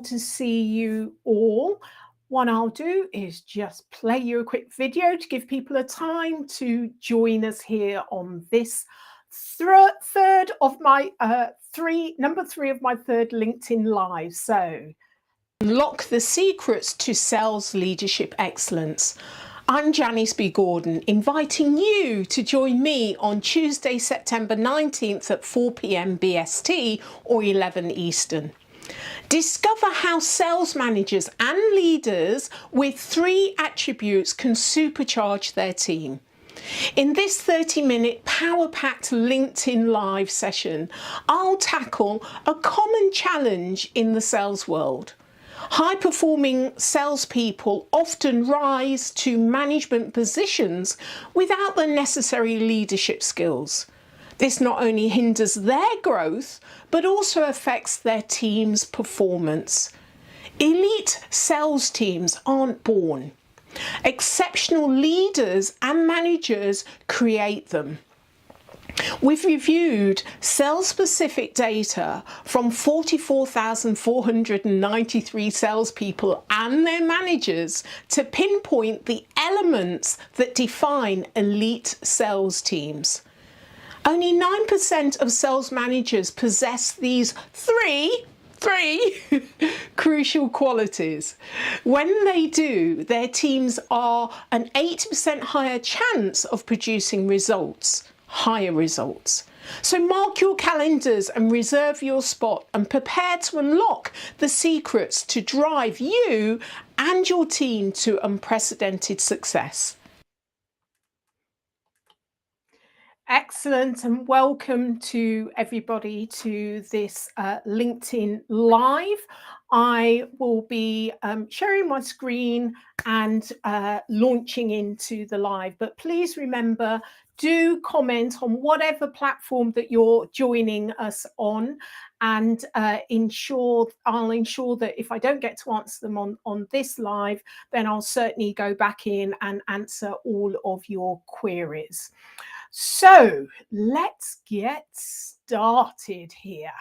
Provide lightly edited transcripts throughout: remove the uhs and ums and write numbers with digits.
to see you all. What I'll do is just play you a quick video to give people a time to join us here on this third of my number three of my third LinkedIn Live. So, unlock the secrets to sales leadership excellence. I'm Janice B. Gordon, inviting you to join me on Tuesday, September 19th at 4 p.m. BST or 11 Eastern. Discover how sales managers and leaders with 3 attributes can supercharge their team. In this 30-minute power-packed LinkedIn Live session, I'll tackle a common challenge in the sales world. High-performing salespeople often rise to management positions without the necessary leadership skills. This not only hinders their growth, but also affects their team's performance. Elite sales teams aren't born. Exceptional leaders and managers create them. We've reviewed sales-specific data from 44,493 salespeople and their managers to pinpoint the elements that define elite sales teams. Only 9% of sales managers possess these three crucial qualities. When they do, their teams are an 80% higher chance of producing higher results. So mark your calendars and reserve your spot and prepare to unlock the secrets to drive you and your team to unprecedented success. Excellent, and welcome to everybody to this LinkedIn Live. I will be sharing my screen and launching into the live, but please remember, do comment on whatever platform that you're joining us on, and I'll ensure that if I don't get to answer them on this live, then I'll certainly go back in and answer all of your queries. So let's get started here.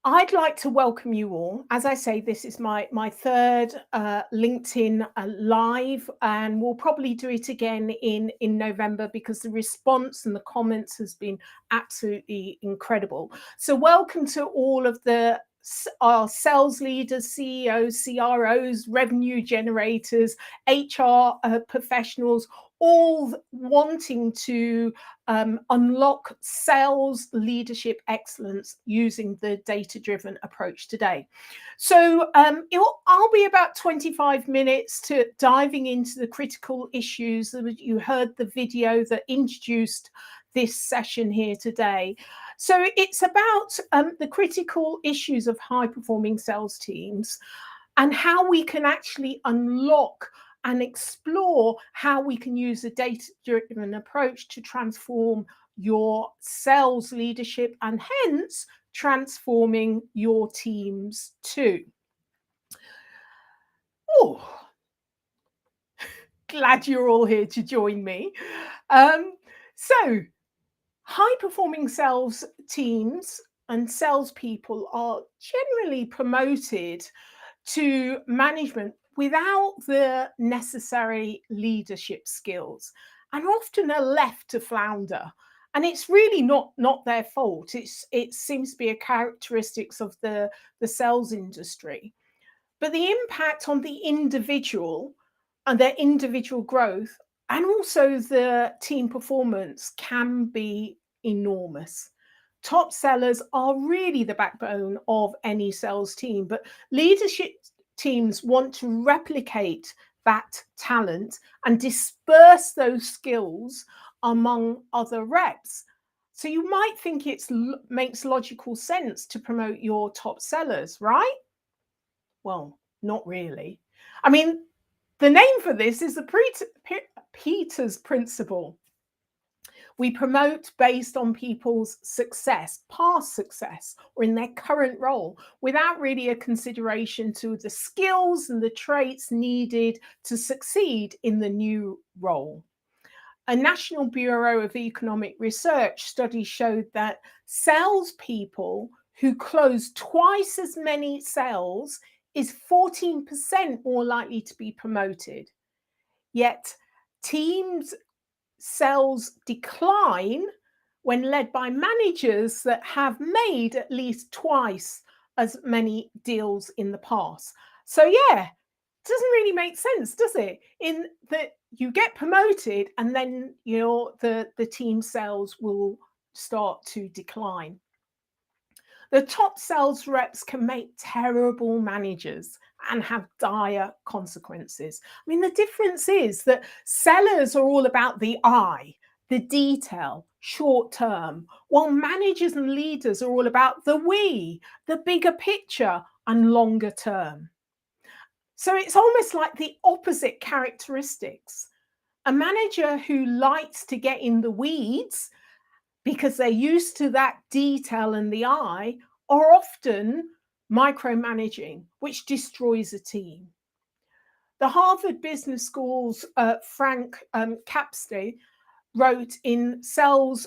I'd like to welcome you all. As I say, this is my third LinkedIn Live, and we'll probably do it again in November because the response and the comments has been absolutely incredible. So welcome to all of our sales leaders, CEOs, CROs, revenue generators, HR professionals, all wanting to unlock sales leadership excellence using the data-driven approach today. So I'll be about 25 minutes to diving into the critical issues. You heard the video that introduced this session here today. So it's about the critical issues of high-performing sales teams and how we can actually unlock and explore how we can use a data-driven approach to transform your sales leadership and hence transforming your teams too. Oh, glad you're all here to join me. So high-performing sales teams and salespeople are generally promoted to management without the necessary leadership skills and often are left to flounder. And it's really not their fault. It seems to be a characteristics of the sales industry. But the impact on the individual and their individual growth and also the team performance can be enormous. Top sellers are really the backbone of any sales team, but leadership teams want to replicate that talent and disperse those skills among other reps. So you might think it makes logical sense to promote your top sellers, right? Well, not really. I mean, the name for this is the Peters principle. We promote based on people's success, past success, or in their current role, without really a consideration to the skills and the traits needed to succeed in the new role. A National Bureau of Economic Research study showed that salespeople who close twice as many sales is 14% more likely to be promoted. Yet teams' sales decline when led by managers that have made at least twice as many deals in the past. So yeah, it doesn't really make sense, does it? In that you get promoted and then the team sales will start to decline. The top sales reps can make terrible managers and have dire consequences. I mean, the difference is that sellers are all about the I, the detail, short term, while managers and leaders are all about the we, the bigger picture, and longer term. So it's almost like the opposite characteristics. A manager who likes to get in the weeds because they're used to that detail and the eye are often micromanaging, which destroys a team. The Harvard Business School's Frank Capstone wrote in in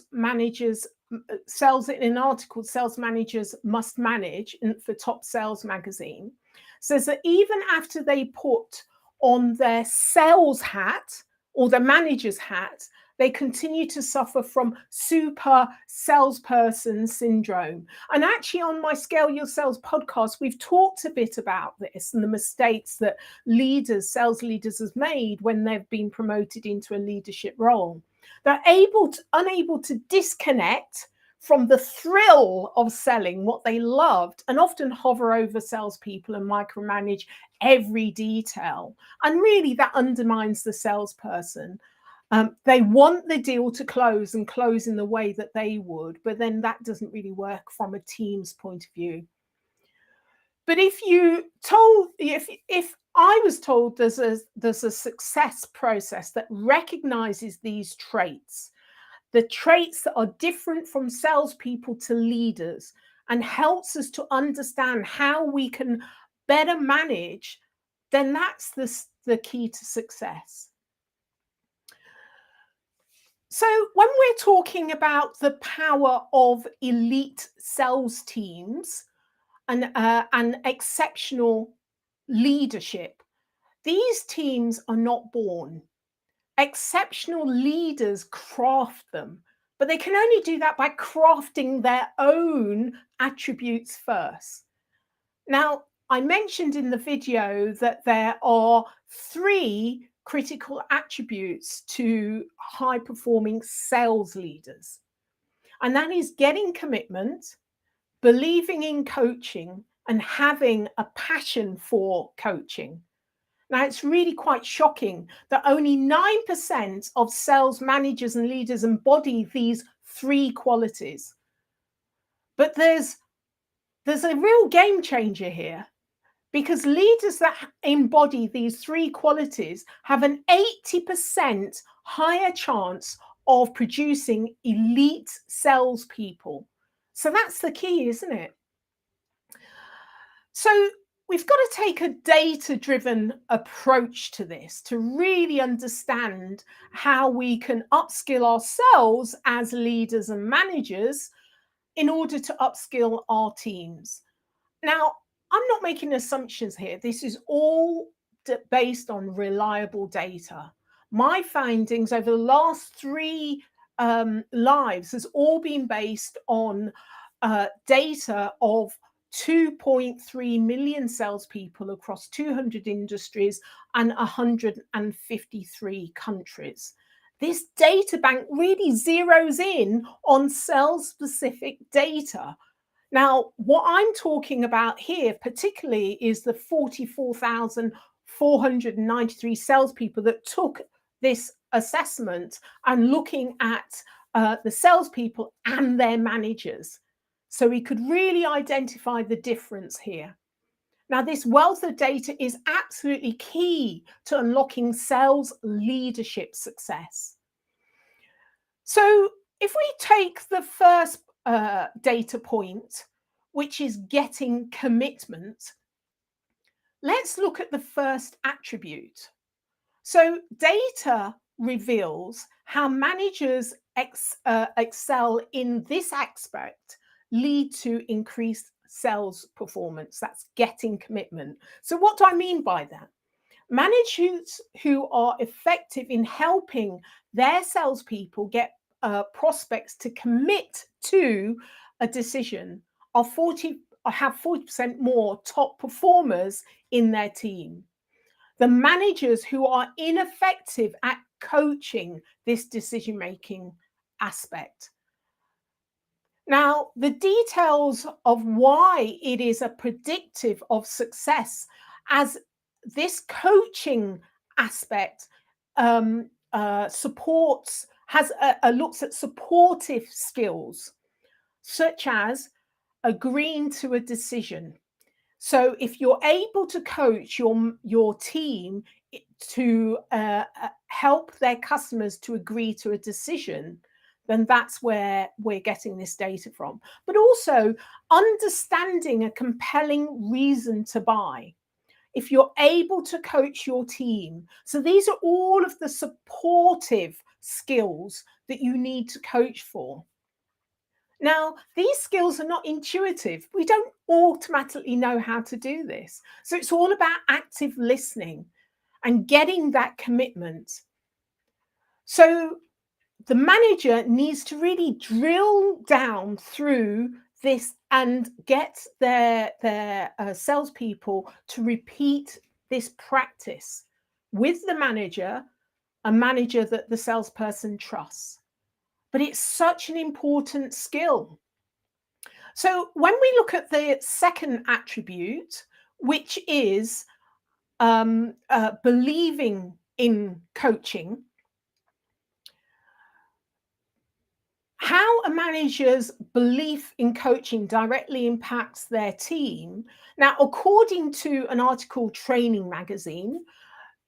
an article, Sales Managers Must Manage for Top Sales magazine, says that even after they put on their sales hat or the manager's hat, they continue to suffer from super salesperson syndrome. And actually, on my Scale Your Sales podcast, we've talked a bit about this and the mistakes that sales leaders have made when they've been promoted into a leadership role. They're unable to disconnect from the thrill of selling what they loved and often hover over salespeople and micromanage every detail. And really, that undermines the salesperson. They want the deal to close and close in the way that they would, but then that doesn't really work from a team's point of view. But if I was told there's a success process that recognizes these traits, the traits that are different from salespeople to leaders, and helps us to understand how we can better manage, then that's the key to success. So when we're talking about the power of elite sales teams and exceptional leadership, these teams are not born. Exceptional leaders craft them, but they can only do that by crafting their own attributes first. Now, I mentioned in the video that there are 3 critical attributes to high-performing sales leaders. And that is getting commitment, believing in coaching, and having a passion for coaching. Now, it's really quite shocking that only 9% of sales managers and leaders embody these 3 qualities. But there's a real game changer here, because leaders that embody these 3 qualities have an 80% higher chance of producing elite salespeople. So that's the key, isn't it? So we've got to take a data-driven approach to this to really understand how we can upskill ourselves as leaders and managers in order to upskill our teams. Now, I'm not making assumptions here. This is all based on reliable data. My findings over the last 3 lives has all been based on data of 2.3 million salespeople across 200 industries and 153 countries. This data bank really zeroes in on sales-specific data. Now, what I'm talking about here particularly is the 44,493 salespeople that took this assessment and looking at the salespeople and their managers. So we could really identify the difference here. Now, this wealth of data is absolutely key to unlocking sales leadership success. So if we take the first data point, which is getting commitment, let's look at the first attribute. So data reveals how managers excel in this aspect, lead to increased sales performance. That's getting commitment. So, what do I mean by that? Managers who are effective in helping their salespeople get prospects to commit to a decision are 40 have 40% more top performers in their team. The managers who are ineffective at coaching this decision making aspect. Now, the details of why it is a predictive of success, as this coaching aspect supports, has looks at supportive skills, such as agreeing to a decision. So, if you're able to coach your team to help their customers to agree to a decision, then that's where we're getting this data from. But also understanding a compelling reason to buy. If you're able to coach your team. So these are all of the supportive skills that you need to coach for. Now, these skills are not intuitive. We don't automatically know how to do this. So it's all about active listening and getting that commitment. So the manager needs to really drill down through this and get their salespeople to repeat this practice with the manager, a manager that the salesperson trusts. But it's such an important skill. So when we look at the second attribute, which is believing in coaching, how a manager's belief in coaching directly impacts their team. Now, according to an article, Training Magazine,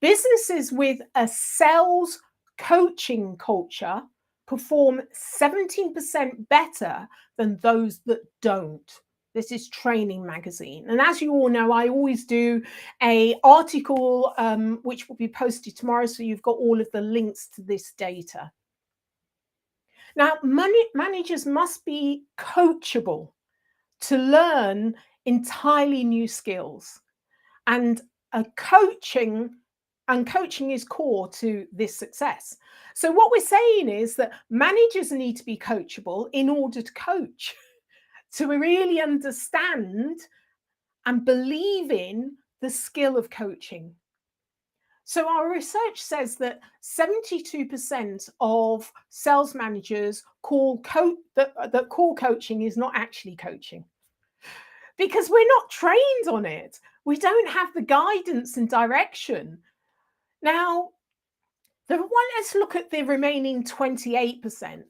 businesses with a sales coaching culture perform 17% better than those that don't. This is Training Magazine. And as you all know, I always do an article which will be posted tomorrow. So you've got all of the links to this data. Now, managers must be coachable to learn entirely new skills. And coaching is core to this success. So what we're saying is that managers need to be coachable in order to coach, to really understand and believe in the skill of coaching. So our research says that 72% of sales managers call coaching is not actually coaching, because we're not trained on it. We don't have the guidance and direction. Now, let's look at the remaining 28%.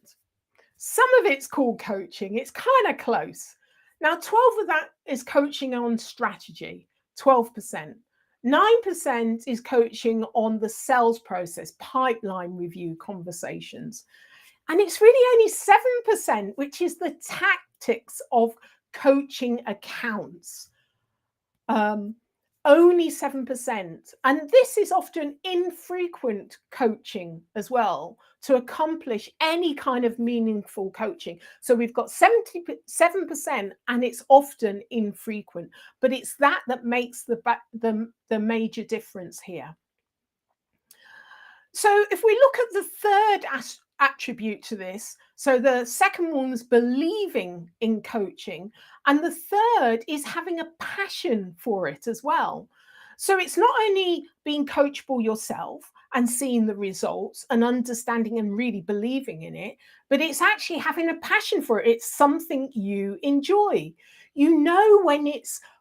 Some of it's called coaching. It's kind of close. Now, 12 of that is coaching on strategy, 12%. 9% is coaching on the sales process, pipeline review conversations. And it's really only 7%, which is the tactics of coaching accounts. Only 7%. And this is often infrequent coaching as well to accomplish any kind of meaningful coaching. So we've got 77% and it's often infrequent, but it's that makes the major difference here. So if we look at the third attribute to this, so the second one was believing in coaching, and the third is having a passion for it as well. So it's not only being coachable yourself and seeing the results and understanding and really believing in it, but it's actually having a passion for it. It's something you enjoy. You know,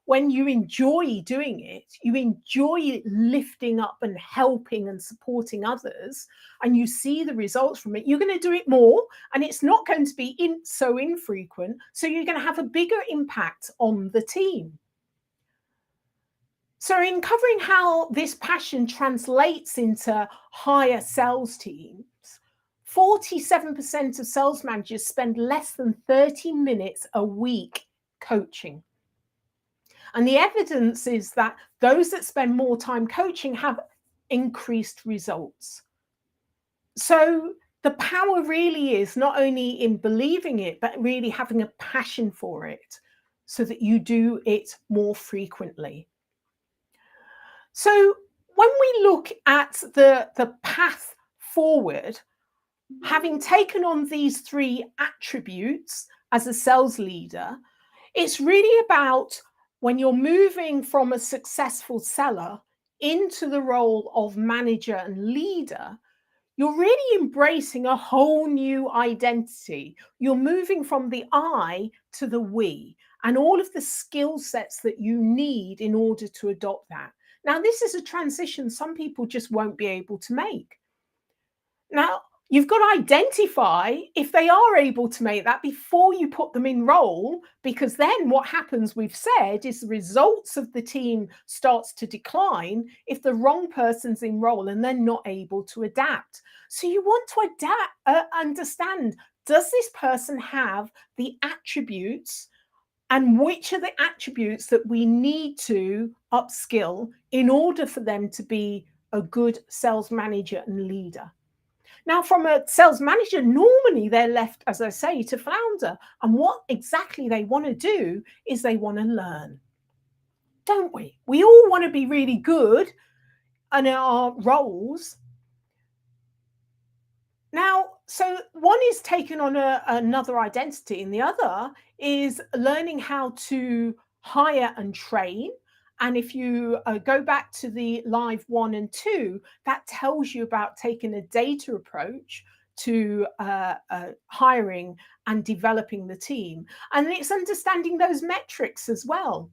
when you enjoy doing it, you enjoy lifting up and helping and supporting others, and you see the results from it, you're going to do it more, and it's not going to be so infrequent. So you're going to have a bigger impact on the team. So in covering how this passion translates into higher sales teams, 47% of sales managers spend less than 30 minutes a week coaching. And the evidence is that those that spend more time coaching have increased results. So The power really is not only in believing it, but really having a passion for it so that you do it more frequently. So when we look at the path forward, having taken on these three attributes as a sales leader, it's really about when you're moving from a successful seller into the role of manager and leader, you're really embracing a whole new identity. You're moving from the I to the we, and all of the skill sets that you need in order to adopt that. Now, this is a transition some people just won't be able to make. Now, you've got to identify if they are able to make that before you put them in role, because then what happens, we've said, is the results of the team starts to decline if the wrong person's in role and they're not able to adapt. So you want to understand, does this person have the attributes, and which are the attributes that we need to upskill in order for them to be a good sales manager and leader? Now, from a sales manager, normally they're left, as I say, to flounder. And what exactly they want to do is they want to learn, don't we? We all want to be really good in our roles. Now, so one is taking on another identity, and the other is learning how to hire and train. And if you go back to the live 1 and 2, that tells you about taking a data approach to hiring and developing the team. And it's understanding those metrics as well.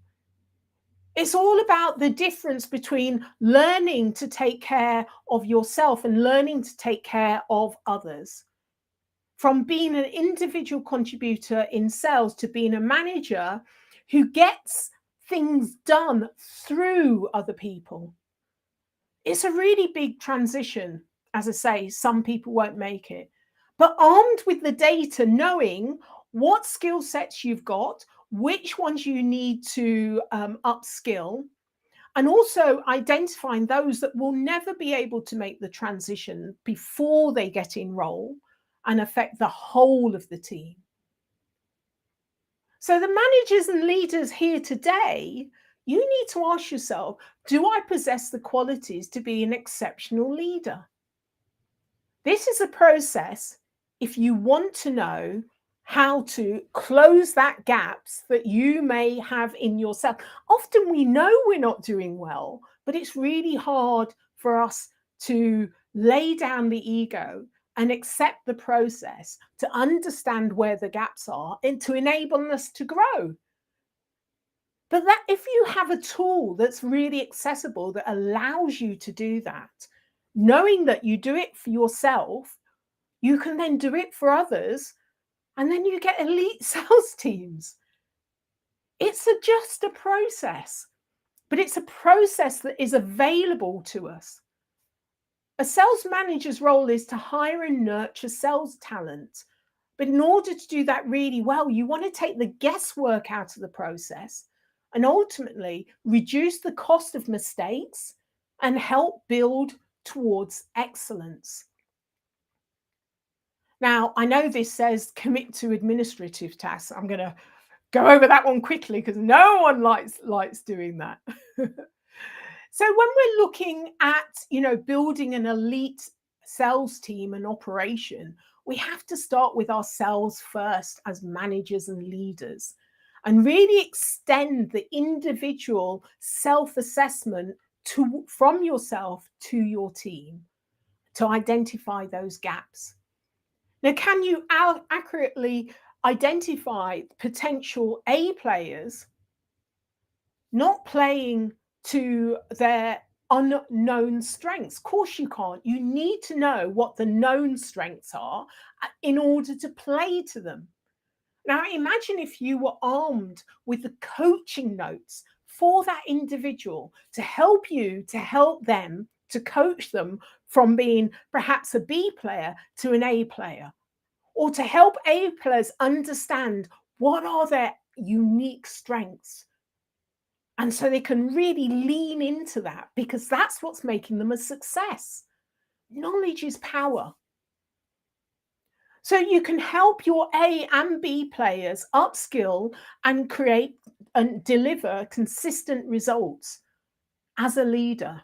It's all about the difference between learning to take care of yourself and learning to take care of others. From being an individual contributor in sales to being a manager who gets things done through other people. It's a really big transition. As I say, some people won't make it. But armed with the data, knowing what skill sets you've got, which ones you need to upskill, and also identifying those that will never be able to make the transition before they get in role and affect the whole of the team. So the managers and leaders here today, you need to ask yourself, do I possess the qualities to be an exceptional leader? This is a process if you want to know how to close that gaps that you may have in yourself. Often we know we're not doing well, but it's really hard for us to lay down the ego and accept the process to understand where the gaps are and to enable us to grow. But that if you have a tool that's really accessible that allows you to do that, knowing that you do it for yourself, you can then do it for others, and then you get elite sales teams. It's just a process, but it's a process that is available to us. A sales manager's role is to hire and nurture sales talent. But in order to do that really well, you want to take the guesswork out of the process and ultimately reduce the cost of mistakes and help build towards excellence. Now, I know this says commit to administrative tasks. I'm going to go over that one quickly because no one likes doing that. So when we're looking at, building an elite sales team and operation, we have to start with ourselves first as managers and leaders and really extend the individual self-assessment from yourself to your team to identify those gaps. Now, can you accurately identify potential A players not playing to their unknown strengths? Of course you can't. You need to know what the known strengths are in order to play to them. Now, imagine if you were armed with the coaching notes for that individual to help them, to coach them from being perhaps a B player to an A player, or to help A players understand what are their unique strengths. And so they can really lean into that because that's what's making them a success. Knowledge is power. So you can help your A and B players upskill and create and deliver consistent results as a leader.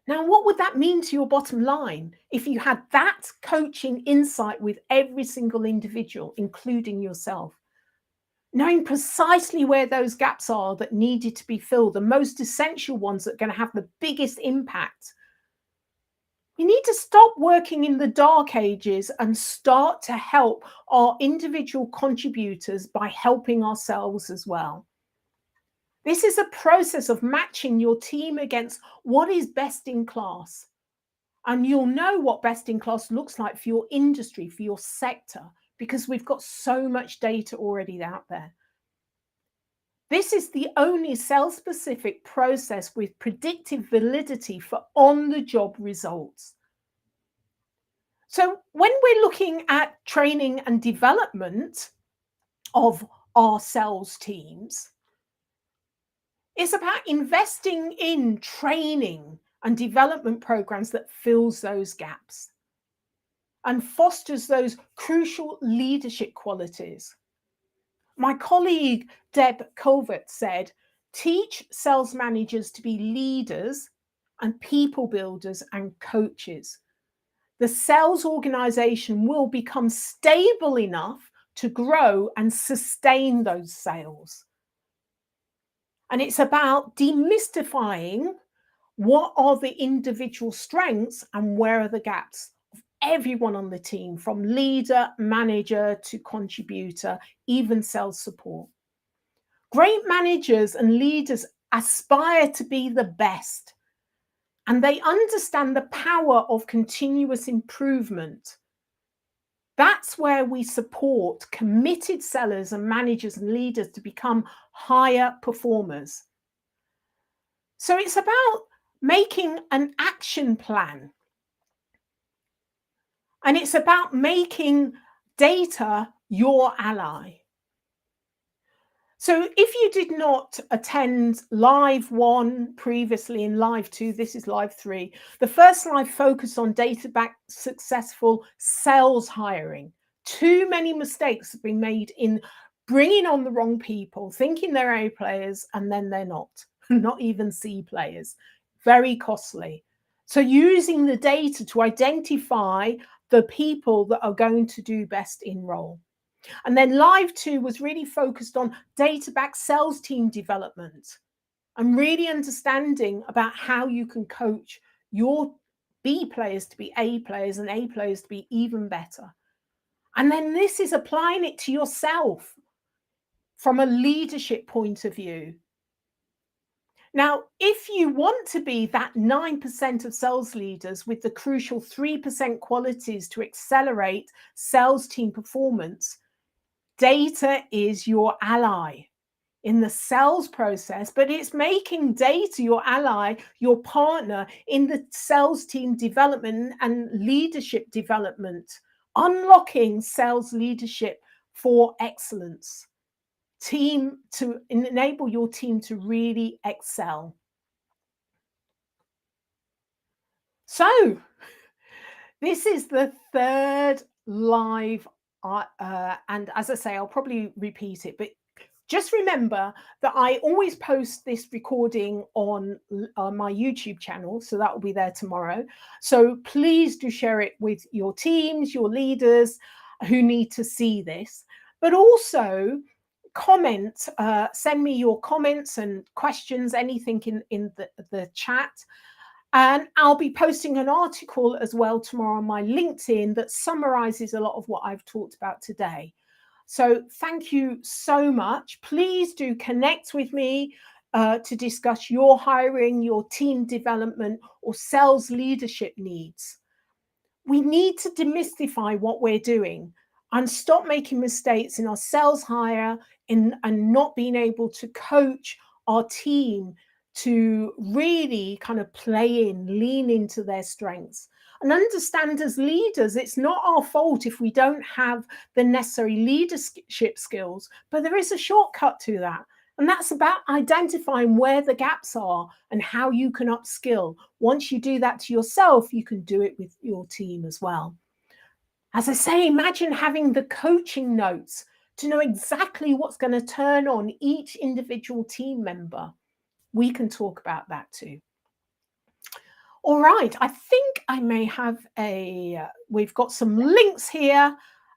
Now, what would that mean to your bottom line if you had that coaching insight with every single individual, including yourself? Knowing precisely where those gaps are that needed to be filled, the most essential ones that are going to have the biggest impact. We need to stop working in the dark ages and start to help our individual contributors by helping ourselves as well. This is a process of matching your team against what is best in class. And you'll know what best in class looks like for your industry, for your sector, because we've got so much data already out there. This is the only sales-specific process with predictive validity for on-the-job results. So when we're looking at training and development of our sales teams, it's about investing in training and development programs that fills those gaps and fosters those crucial leadership qualities. My colleague Deb Colvert said, teach sales managers to be leaders and people builders and coaches. The sales organization will become stable enough to grow and sustain those sales. And it's about demystifying what are the individual strengths and where are the gaps of everyone on the team, from leader, manager to contributor, even sales support. Great managers and leaders aspire to be the best, and they understand the power of continuous improvement. That's where we support committed sellers and managers and leaders to become higher performers. So it's about making an action plan. And it's about making data your ally. So if you did not attend live 1 previously in live 2, this is live 3. The first live focused on data-backed successful sales hiring. Too many mistakes have been made in bringing on the wrong people, thinking they're A players, and then they're not even C players. Very costly. So using the data to identify the people that are going to do best in role. And then live 2 was really focused on data-backed sales team development and really understanding about how you can coach your B players to be A players and A players to be even better. And then this is applying it to yourself from a leadership point of view. Now, if you want to be that 9% of sales leaders with the crucial 3% qualities to accelerate sales team performance, data is your ally in the sales process, but it's making data your ally, your partner in the sales team development and leadership development, unlocking sales leadership for excellence. Team to enable your team to really excel. So this is the third live, and as I say, I'll probably repeat it, but just remember that I always post this recording on my YouTube channel, so that will be there tomorrow. So please do share it with your teams, your leaders who need to see this, but also comment, send me your comments and questions, anything in the chat. And I'll be posting an article as well tomorrow on my LinkedIn that summarizes a lot of what I've talked about today. So thank you so much. Please do connect with me to discuss your hiring, your team development, or sales leadership needs. We need to demystify what we're doing and stop making mistakes in our sales hire and not being able to coach our team to really kind of play in, lean into their strengths. And understand as leaders, it's not our fault if we don't have the necessary leadership skills, but there is a shortcut to that. And that's about identifying where the gaps are and how you can upskill. Once you do that to yourself, you can do it with your team as well. As I say, imagine having the coaching notes to know exactly what's going to turn on each individual team member. We can talk about that too. All right, I think I may have we've got some links here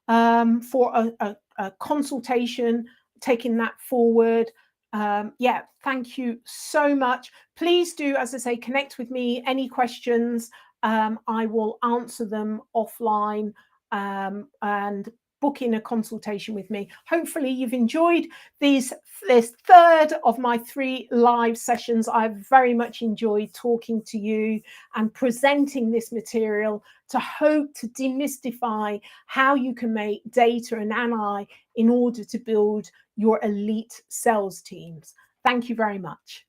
for a consultation, taking that forward. Yeah, thank you so much. Please do, as I say, connect with me. Any questions, I will answer them offline, and book in a consultation with me. Hopefully you've enjoyed this third of my 3 live sessions. I've very much enjoyed talking to you and presenting this material to hope to demystify how you can make data and AI in order to build your elite sales teams. Thank you very much.